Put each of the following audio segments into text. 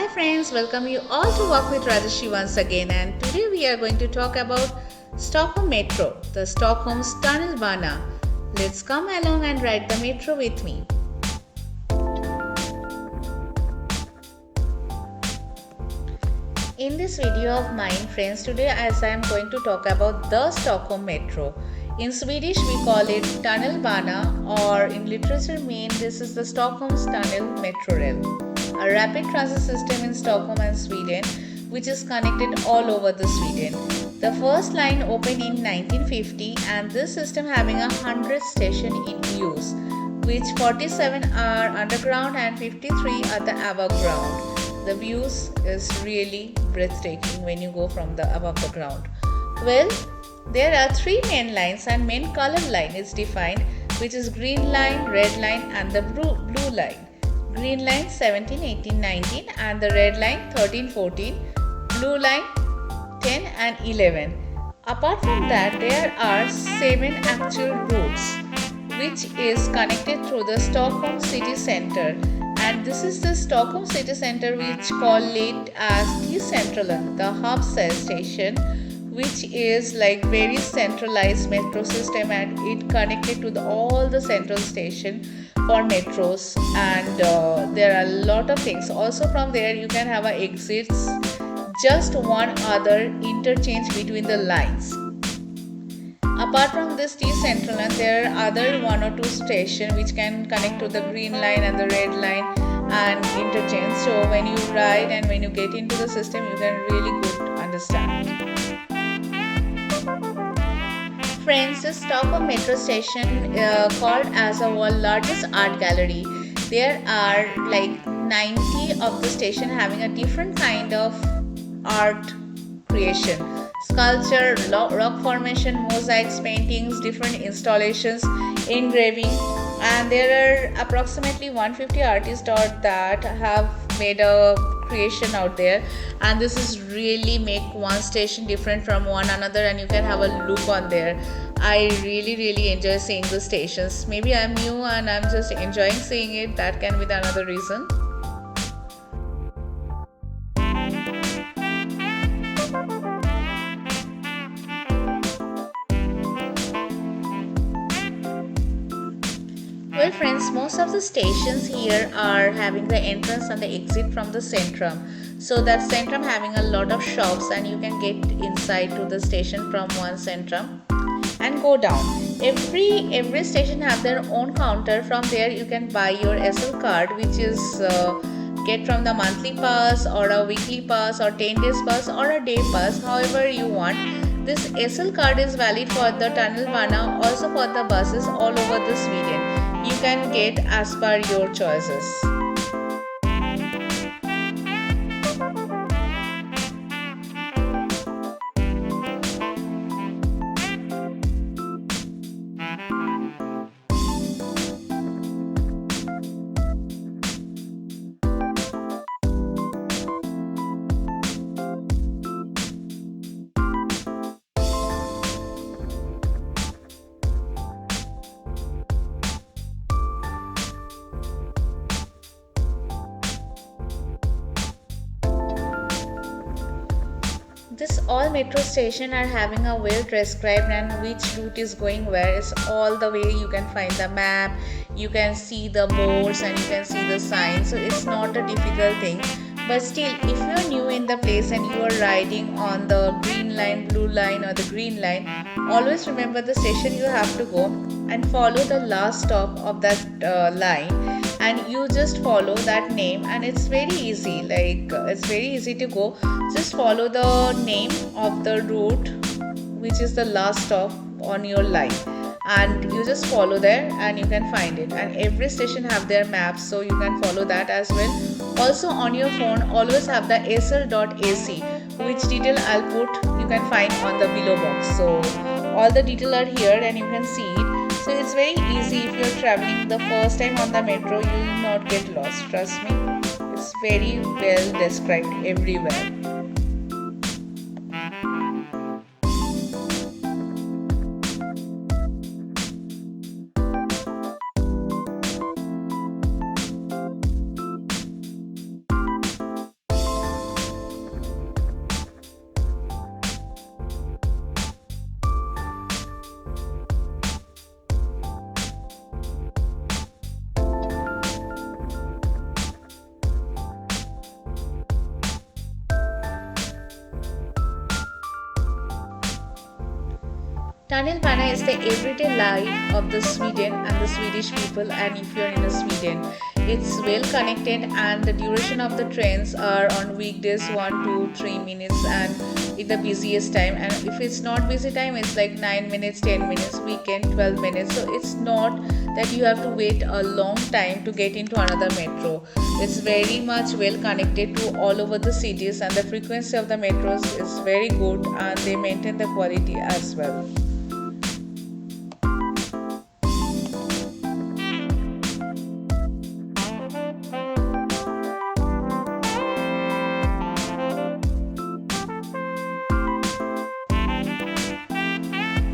Hi friends, welcome you all to Walk with Rajashri once again, and today we are going to talk about Stockholm Metro, the Stockholm's Tunnelbana. Let's come along and ride the metro with me. In this video of mine friends, today as I am going to talk about the Stockholm Metro. In Swedish we call it Tunnelbana, or in literature mean this is the Stockholm's Tunnel Metro Rail, a rapid transit system in Stockholm and Sweden which is connected all over the Sweden. The first line opened in 1950 and this system having 100 stations in use, which 47 are underground and 53 are the above ground. The views is really breathtaking when you go from the above the ground. Well, there are three main lines and main color line is defined, which is green line, red line and the blue line. Green line 17, 18, 19 and the red line 13, 14, blue line 10 and 11. Apart from that, there are 7 actual routes which is connected through the Stockholm city center, and this is the Stockholm city center which call it as T-Centralen, the hub station, which is like very centralized metro system and it connected to all the central station for metros, and there are a lot of things. Also from there you can have exits, just one other interchange between the lines. Apart from this T-Centralen, there are other one or two stations which can connect to the green line and the red line and interchange. So when you ride and when you get into the system, you can really good understand. Friends, the Stockholm metro station called as a world largest art gallery. There are like 90 of the station having a different kind of art creation. Sculpture, rock formation, mosaics, paintings, different installations, engraving, and there are approximately 150 artists that have made a creation out there, and this is really make one station different from one another and you can have a look on there. I really enjoy seeing the stations. Maybe I'm new and I'm just enjoying seeing it. That can be another reason. Well friends, most of the stations here are having the entrance and the exit from the centrum. So that centrum having a lot of shops and you can get inside to the station from one centrum and go down. Every station have their own counter. From there you can buy your SL card, which is get from the monthly pass or a weekly pass or 10 days pass or a day pass, however you want. This SL card is valid for the Tunnelbana, also for the buses all over the Sweden. You can get as per your choices. This all metro station are having a well described and which route is going where is all the way. You can find the map, you can see the boards and you can see the signs, so it's not a difficult thing. But still, if you are new in the place and you are riding on the green line, blue line or the green line, always remember the station you have to go and follow the last stop of that line, and you just follow that name, and it's very easy, like it's very easy to go. Just follow the name of the route which is the last stop on your line, and you just follow there and you can find it. And every station have their maps, so you can follow that as well. Also on your phone always have the sl.ac, which detail I'll put, you can find on the below box. So all the detail are here and you can see it. So it's very easy. If you're traveling the first time on the metro, you will not get lost, trust me. It's very well described everywhere. Tunnelbana is the everyday life of the Sweden and the Swedish people, and if you're in a Sweden, it's well connected, and the duration of the trains are on weekdays 1 to 3 minutes, and in the busiest time, and if it's not busy time it's like 9 minutes, 10 minutes, weekend 12 minutes. So it's not that you have to wait a long time to get into another metro. It's very much well connected to all over the cities, and the frequency of the metros is very good, and they maintain the quality as well.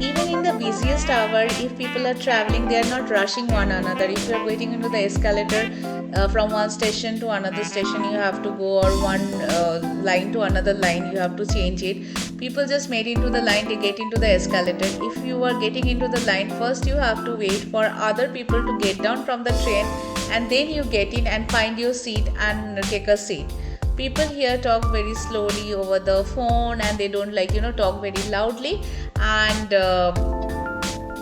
Even in the busiest hour, if people are traveling, they are not rushing one another. If you are waiting into the escalator from one station to another station, you have to go, or one line to another line, you have to change it. People just made into the line, they get into the escalator. If you are getting into the line, first you have to wait for other people to get down from the train, and then you get in and find your seat and take a seat. People here talk very slowly over the phone, and they don't like talk very loudly, and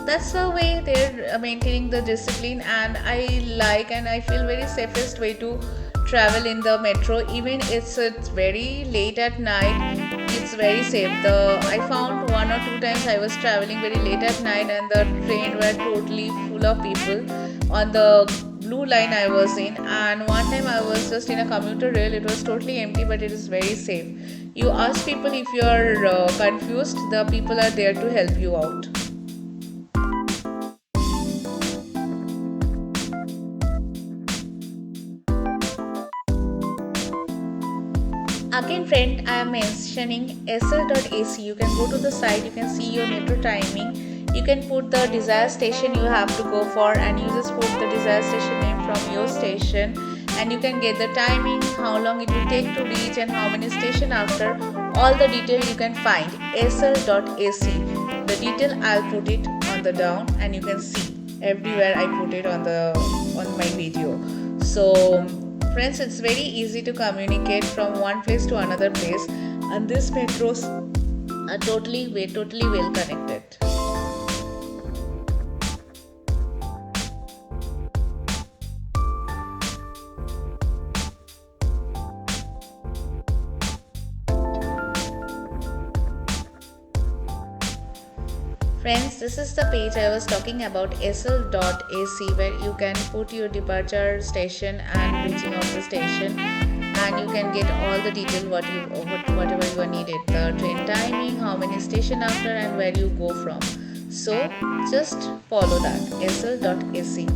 that's the way they're maintaining the discipline. And I like, and I feel very safest way to travel in the metro. Even it's very late at night, it's very safe. I found 1 or 2 times I was traveling very late at night, and the train were totally full of people on the blue line I was in. And one time I was just in a commuter rail, it was totally empty, but it is very safe. You ask people if you are confused, the people are there to help you out. Again friend, I am mentioning sl.ac. You can go to the site, you can see your metro timing, you can put the desired station you have to go for, and you just put the desired station name from your station, and you can get the timing, how long it will take to reach, and how many station after. All the detail you can find sl.ac. The detail I'll put it on the down, and you can see everywhere I put it on my video. So friends, it's very easy to communicate from one place to another place, and these metros are totally well connected. Friends, this is the page I was talking about, sl.ac, where you can put your departure station and reaching of the station, and you can get all the detail whatever you are needed, the train timing, how many station after, and where you go from. So just follow that, sl.ac.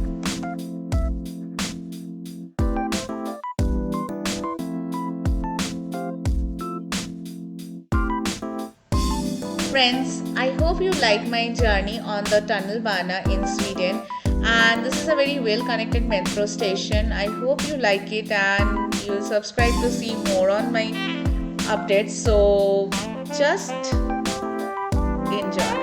Friends, I hope you like my journey on the Tunnelbana in Sweden, and this is a very well connected metro station. I hope you like it, and you'll subscribe to see more on my updates. So just enjoy.